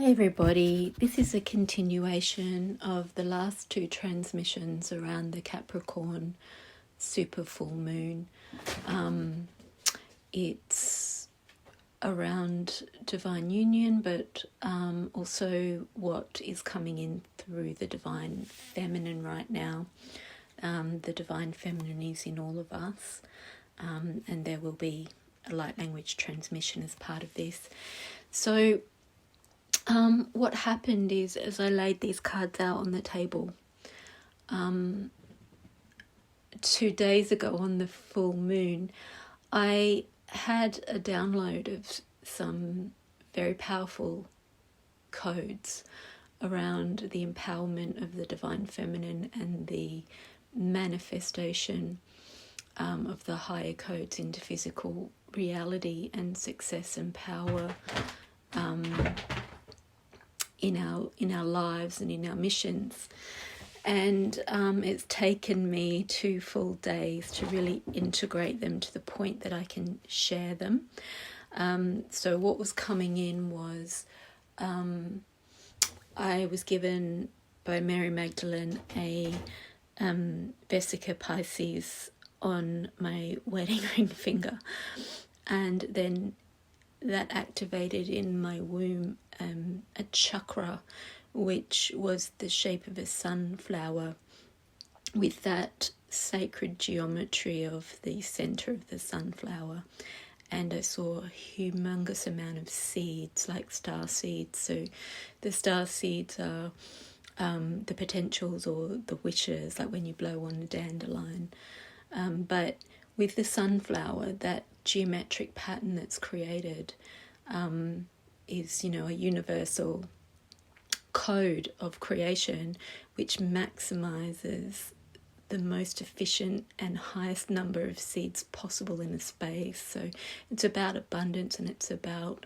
Hey everybody, this is a continuation of the last two transmissions around the Capricorn super full moon. It's around divine union, but also what is coming in through the divine feminine right now. The divine feminine is in all of us, and there will be a light language transmission as part of this. So what happened is, as I laid these cards out on the table, 2 days ago on the full moon, I had a download of some very powerful codes around the empowerment of the divine feminine and the manifestation of the higher codes into physical reality and success and power in our lives and in our missions. And it's taken me 2 full days to really integrate them to the point that I can share them. So what was coming in was I was given by Mary Magdalene a Vesica Pisces on my wedding ring finger, and then that activated in my womb a chakra which was the shape of a sunflower with that sacred geometry of the center of the sunflower. And I saw a humongous amount of seeds, like star seeds. So the star seeds are the potentials or the wishes, like when you blow on a dandelion. But with the sunflower, that geometric pattern that's created is, a universal code of creation which maximizes the most efficient and highest number of seeds possible in a space. So it's about abundance, and it's about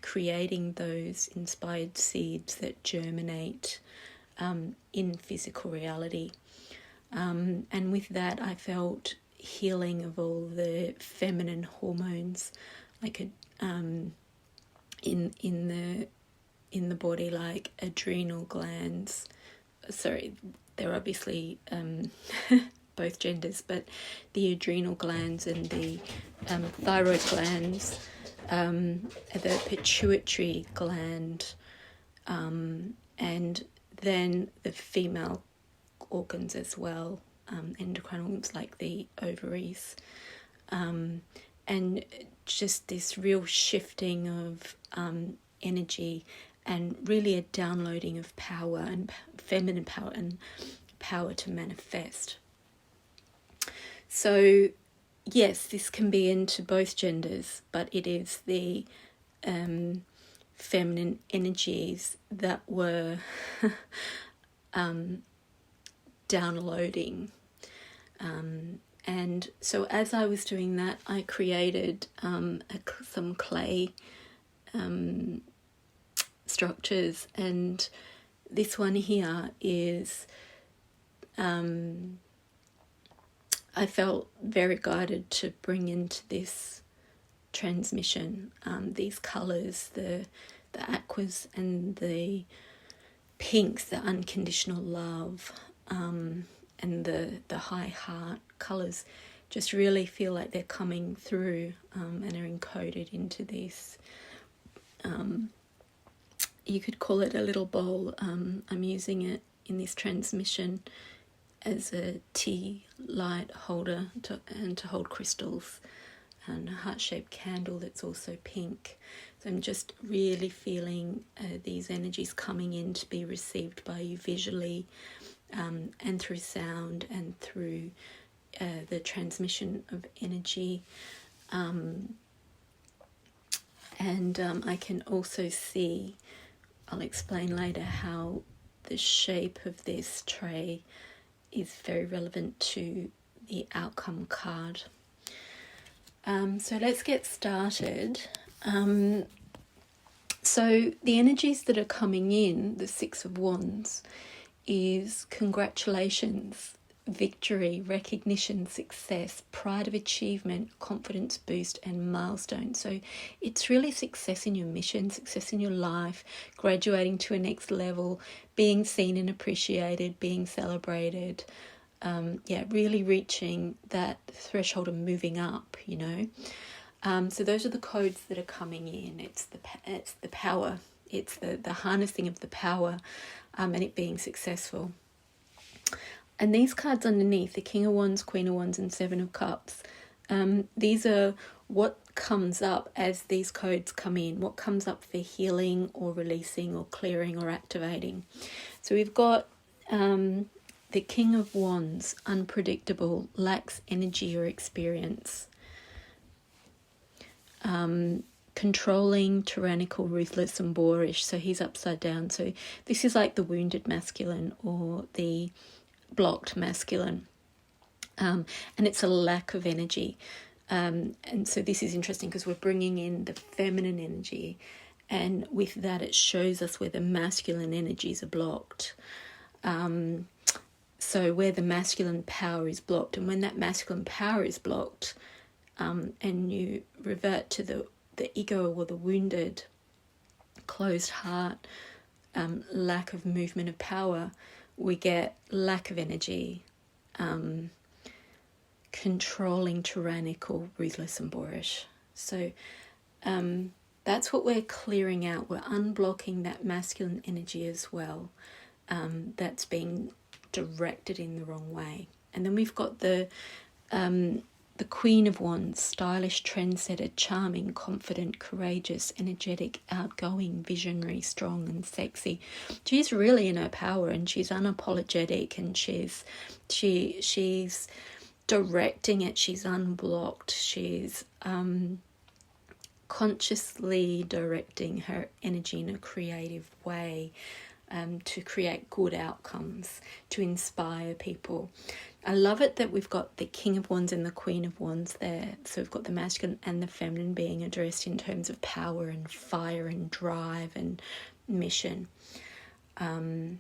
creating those inspired seeds that germinate in physical reality. And with that, I felt healing of all the feminine hormones, like in the body, like adrenal glands. Sorry, they're obviously both genders, but the adrenal glands and the thyroid glands, the pituitary gland, and then the female organs as well, endocrine organs like the ovaries, and just this real shifting of energy, and really a downloading of power and feminine power and power to manifest. So yes, this can be into both genders, but it is the feminine energies that were downloading. And so as I was doing that, I created some clay structures, and this one here is I felt very guided to bring into this transmission these colours, the aquas and the pinks, the unconditional love, and the high heart colours just really feel like they're coming through and are encoded into this. You could call it a little bowl. I'm using it in this transmission as a tea light holder to hold crystals, and a heart-shaped candle that's also pink. So I'm just really feeling these energies coming in to be received by you visually, and through sound and through the transmission of energy. And I can also see, I'll explain later, how the shape of this tray is very relevant to the outcome card. So let's get started. So the energies that are coming in, the 6 of Wands, is congratulations. victory, recognition, success, pride of achievement, confidence boost, and milestones. So it's really success in your mission, success in your life, graduating to a next level, being seen and appreciated, being celebrated. Really reaching that threshold of moving up, So those are the codes that are coming in. It's the power. It's the harnessing of the power, and it being successful. And these cards underneath, the King of Wands, Queen of Wands, and Seven of Cups, these are what comes up as these codes come in, what comes up for healing or releasing or clearing or activating. So we've got the King of Wands, unpredictable, lacks energy or experience. Controlling, tyrannical, ruthless, and boorish. So he's upside down. So this is like the wounded masculine or the blocked masculine, and it's a lack of energy, and so this is interesting because we're bringing in the feminine energy, and with that it shows us where the masculine energies are blocked, so where the masculine power is blocked. And when that masculine power is blocked, and you revert to the ego or the wounded, closed heart, lack of movement of power, we get lack of energy, controlling, tyrannical, ruthless, and boorish. So that's what we're clearing out. We're unblocking that masculine energy as well, that's being directed in the wrong way. And then we've got the Queen of Wands, stylish, trendsetter, charming, confident, courageous, energetic, outgoing, visionary, strong, and sexy. She's really in her power, and she's unapologetic, and she's directing it. She's unblocked. She's consciously directing her energy in a creative way, to create good outcomes, to inspire people. I love it that we've got the King of Wands and the Queen of Wands there. So we've got the masculine and the feminine being addressed in terms of power and fire and drive and mission, and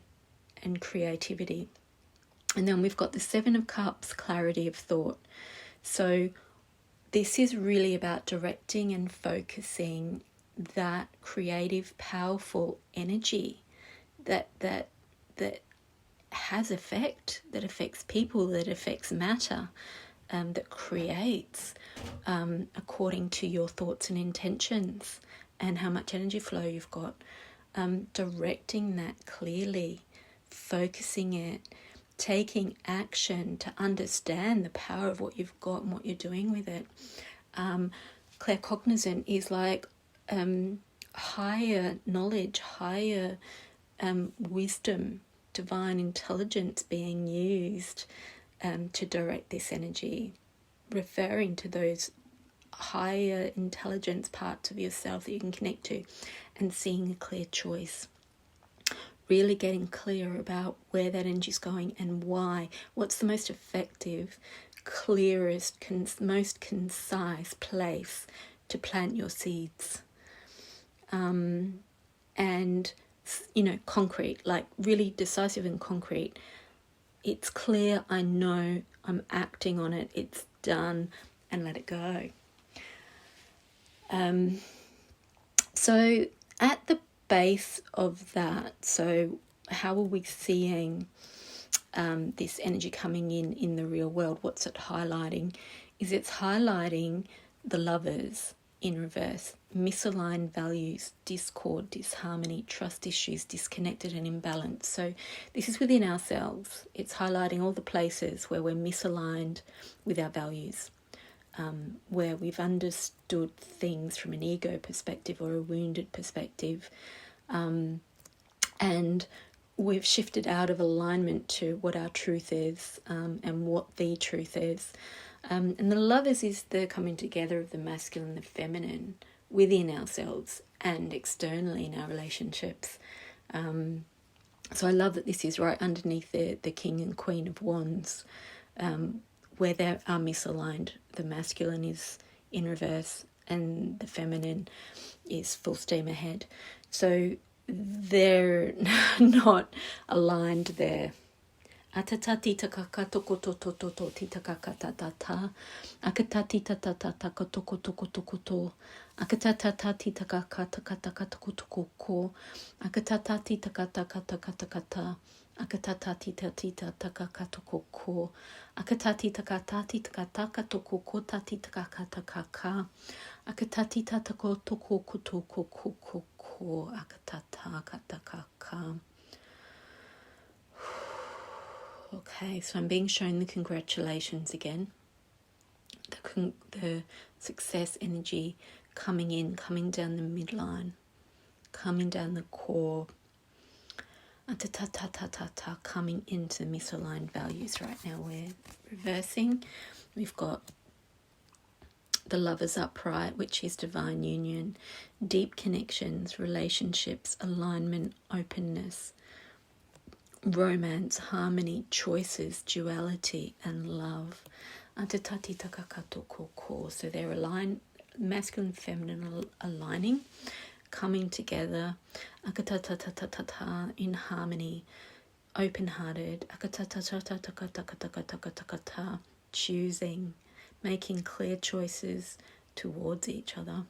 creativity. And then we've got the Seven of Cups, clarity of thought. So this is really about directing and focusing that creative, powerful energy that has effect, that affects people, that affects matter, that creates according to your thoughts and intentions and how much energy flow you've got. Directing that clearly, focusing it, taking action to understand the power of what you've got and what you're doing with it. Claircognizant is like higher knowledge, higher wisdom, divine intelligence being used to direct this energy, referring to those higher intelligence parts of yourself that you can connect to, and seeing a clear choice. Really getting clear about where that energy is going and why. What's the most effective, clearest, most concise place to plant your seeds. And concrete, like really decisive and concrete. It's clear, I know, I'm acting on it, it's done, and let it go. So at the base of that, so how are we seeing this energy coming in the real world? What's it highlighting? It's highlighting the Lovers in reverse, misaligned values, discord, disharmony, trust issues, disconnected and imbalanced. So this is within ourselves. It's highlighting all the places where we're misaligned with our values, where we've understood things from an ego perspective or a wounded perspective, and we've shifted out of alignment to what our truth is, and what the truth is. And the Lovers is the coming together of the masculine and the feminine within ourselves and externally in our relationships. So I love that this is right underneath the King and Queen of Wands, where they are misaligned. The masculine is in reverse and the feminine is full steam ahead. So they're not aligned there. Atata tita kaka toko to to to to tita kaka ta ta ta. Akata tita ta ta ta ka toko toko toko to. Akata ta ta tita kaka ta kata kata toko toko ko. Akata ta tita kata kata kata kata. Akata ta tita tita ta kaka toko ko. Akata tita kata tita kata kata toko ko ta tita kaka ta kaka. Akata tita ta ko toko ko toko ko ko ko. Akata ta kata kaka. Okay, so I'm being shown the congratulations again. The success energy coming in, coming down the midline, coming down the core. Coming into the misaligned values right now. We're reversing. We've got the Lover's upright, which is divine union, deep connections, relationships, alignment, openness, romance, harmony, choices, duality, and love. So they're aligned, masculine and feminine aligning, coming together in harmony, open-hearted, choosing, making clear choices towards each other.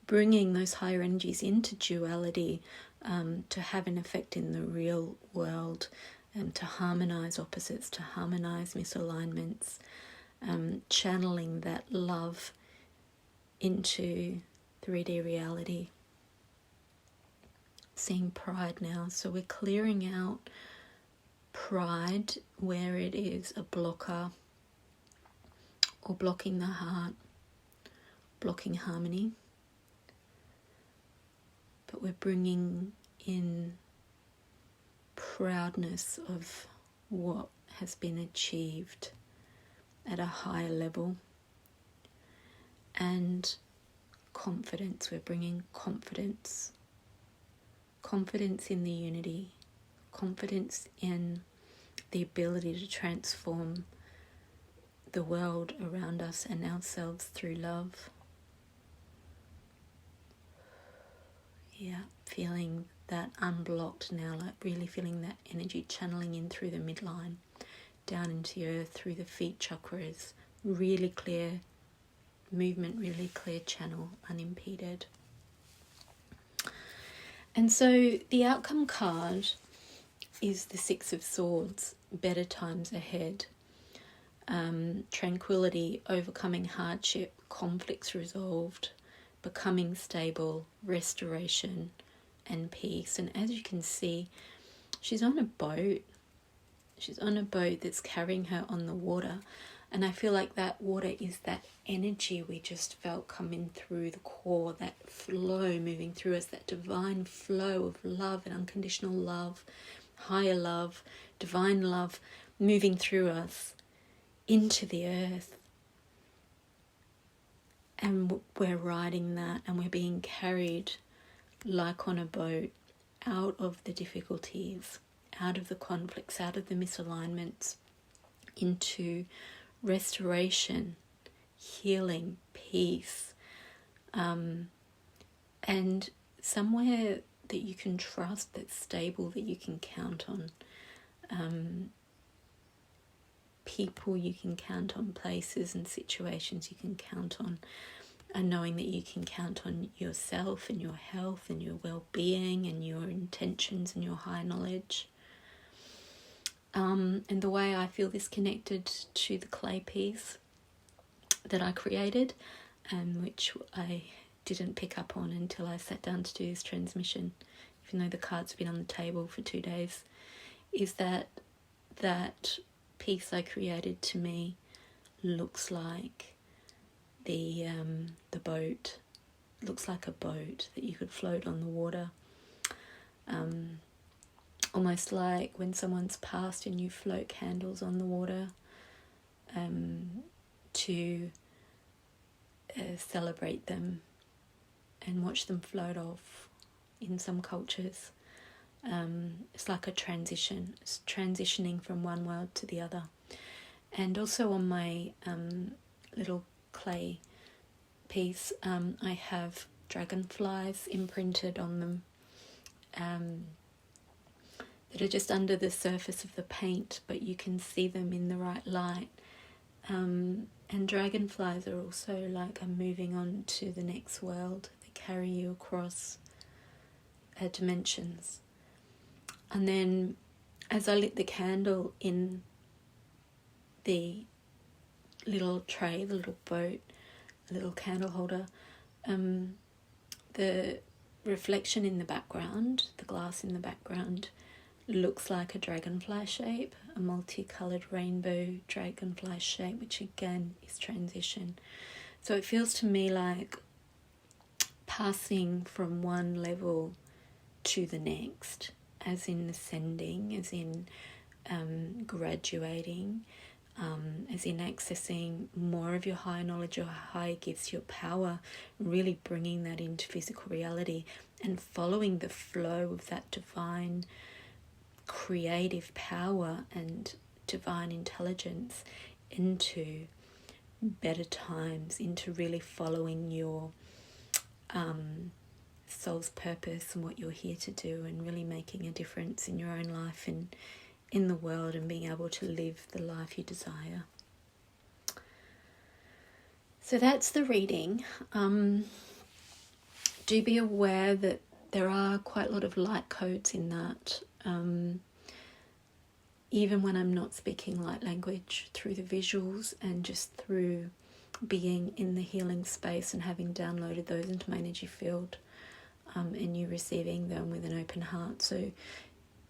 Bringing those higher energies into duality to have an effect in the real world, and to harmonize opposites, to harmonize misalignments, channeling that love into 3D reality. Seeing pride now. So we're clearing out pride where it is a blocker or blocking the heart, blocking harmony. But we're bringing in proudness of what has been achieved at a higher level, and confidence. We're bringing confidence in the unity, confidence in the ability to transform the world around us and ourselves through love. Yeah, feeling that unblocked now, like really feeling that energy channeling in through the midline, down into the earth, through the feet chakras, really clear movement, really clear channel, unimpeded. And so the outcome card is the Six of Swords, better times ahead, tranquility, overcoming hardship, conflicts resolved, becoming stable, restoration, and peace. And as you can see, she's on a boat. She's on a boat that's carrying her on the water. And I feel like that water is that energy we just felt coming through the core, that flow moving through us, that divine flow of love and unconditional love, higher love, divine love moving through us into the earth. And we're riding that, and we're being carried like on a boat out of the difficulties, out of the conflicts, out of the misalignments, into restoration, healing, peace, and somewhere that you can trust, that's stable, that you can count on. People you can count on, places and situations you can count on, and knowing that you can count on yourself and your health and your well-being and your intentions and your high knowledge. And the way I feel this connected to the clay piece that I created, which I didn't pick up on until I sat down to do this transmission, even though the card's been on the table for 2 days, is that piece I created to me looks like the boat. Looks like a boat that you could float on the water. Almost like when someone's passed and you float candles on the water to celebrate them and watch them float off in some cultures. It's like a transition. It's transitioning from one world to the other. And also on my little clay piece, I have dragonflies imprinted on them, that are just under the surface of the paint, but you can see them in the right light. And dragonflies are also like moving on to the next world. They carry you across dimensions. And then as I lit the candle in the little tray, the little boat, the little candle holder, the reflection in the background, the glass in the background, looks like a dragonfly shape, a multicoloured rainbow dragonfly shape, which again is transition. So it feels to me like passing from one level to the next, as in ascending, as in graduating, as in accessing more of your higher knowledge, your higher gifts, your power, really bringing that into physical reality and following the flow of that divine creative power and divine intelligence into better times, into really following your soul's purpose and what you're here to do, and really making a difference in your own life and in the world, and being able to live the life you desire. So that's the reading. Do be aware that there are quite a lot of light codes in that. Even when I'm not speaking light language, through the visuals and just through being in the healing space and having downloaded those into my energy field, and you receiving them with an open heart. So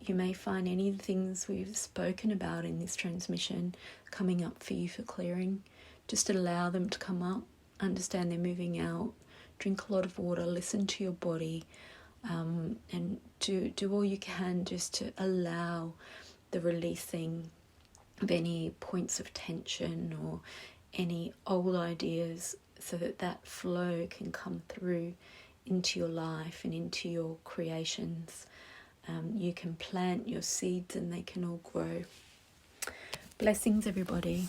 you may find any of the things we've spoken about in this transmission coming up for you for clearing. Just allow them to come up, understand they're moving out, drink a lot of water, listen to your body, and do all you can just to allow the releasing of any points of tension or any old ideas, so that that flow can come through into your life and into your creations. You can plant your seeds and they can all grow. Blessings, everybody.